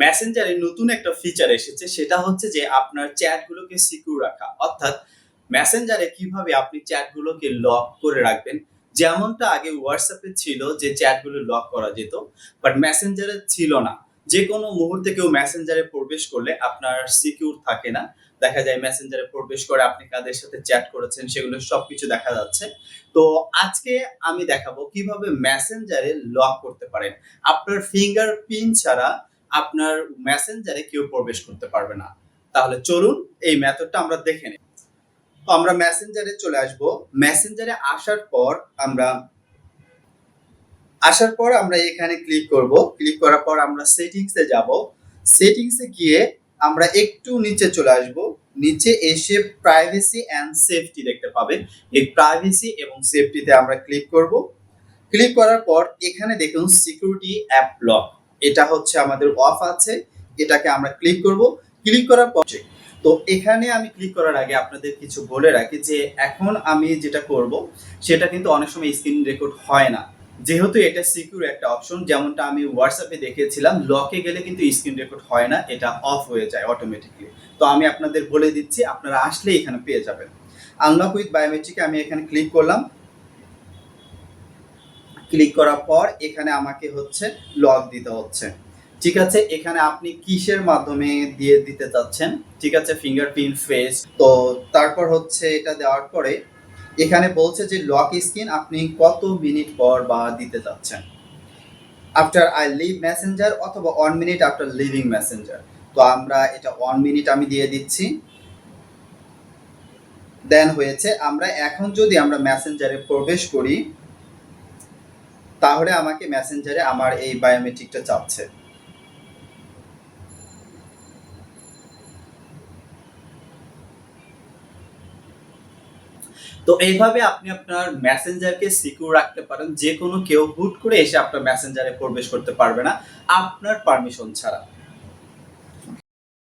মেসেঞ্জারে নতুন একটা ফিচার এসেছে, সেটা হচ্ছে যে আপনার চ্যাটগুলোকে সিকিউর রাখা। অর্থাৎ মেসেঞ্জারে কিভাবে আপনি চ্যাটগুলোকে লক করে রাখবেন। যেমনটা আগে WhatsApp এ ছিল যে চ্যাটগুলো লক করা যেত, বাট মেসেঞ্জারে ছিল না। যেকোনো মুহূর্তে কেউ মেসেঞ্জারে প্রবেশ করলে আপনার সিকিউর থাকে না। দেখা যায় মেসেঞ্জারে প্রবেশ করে আপনি কাদের সাথে চ্যাট করেছেন সেগুলো সবকিছু দেখা যাচ্ছে। তো আজকে আমি দেখাবো কিভাবে মেসেঞ্জারে লক করতে পারেন। আপনার ফিঙ্গারপ্রিন্ট ছাড়া আপনার মেসেঞ্জারে কেউ প্রবেশ করতে পারবে না। তাহলে চলুন এই মেথডটা আমরা দেখে নিই। তো আমরা মেসেঞ্জারে চলে আসব। মেসেঞ্জারে আসার পর আমরা এখানে ক্লিক করব। ক্লিক করার পর আমরা সেটিংসে যাব। সেটিংসে গিয়ে আমরা একটু নিচে চলে আসব। নিচে এসে প্রাইভেসি এন্ড সেফটি দেখতে পাবেন। এই প্রাইভেসি এবং সেফটিতে আমরা ক্লিক করব। ক্লিক করার পর এখানে দেখুন সিকিউরিটি অ্যাপ লক, এটা হচ্ছে আমাদের অফ আছে। এটাকে আমরা ক্লিক করব। ক্লিক করার পর তো এখানে আমি ক্লিক করার আগে আপনাদের কিছু বলে রাখি যে এখন আমি যেটা করব সেটা কিন্তু অনেক সময় স্ক্রিন রেকর্ড হয় না, যেহেতু এটা সিকিউর একটা অপশন। যেমনটা আমি হোয়াটসঅ্যাপে দেখেছিলাম, লকে গেলে কিন্তু স্ক্রিন রেকর্ড হয় না, এটা অফ হয়ে যায় অটোমেটিকলি। তো আমি আপনাদের বলে দিচ্ছি, আপনারা আসলে এখানে পেয়ে যাবেন। আনলক উইথ বায়োমেট্রিকে আমি এখানে ক্লিক করলাম। ক্লিক করার পর এখানে আমাকে হচ্ছে লক দিতে হচ্ছে। ঠিক আছে, এখানে আপনি কিসের মাধ্যমে দিয়ে দিতে চাচ্ছেন, ঠিক আছে, ফিঙ্গারপ্রিন্ট, ফেস। তো তারপর হচ্ছে এটা দেওয়ার পরে এখানে বলছে যে লক স্ক্রিন আপনি কত মিনিট পর বা দিতে চাচ্ছেন। আফটার আই লিভ মেসেঞ্জার অথবা 1 মিনিট আফটার লিভিং মেসেঞ্জার। তো আমরা এটা 1 মিনিট আমি দিয়ে দিচ্ছি। দেন হয়েছে। আমরা এখন যদি আমরা মেসেঞ্জারে প্রবেশ করি তাহলে আমাকে মেসেঞ্জারে আমার এই বায়োমেট্রিকটা চাচ্ছে। তো এইভাবে আপনি আপনার মেসেঞ্জারকে সিকিউর রাখতে পারেন। যে কোনো কেউ হুট করে এসে আপনার মেসেঞ্জারে প্রবেশ করতে পারবে না আপনার পারমিশন ছাড়া।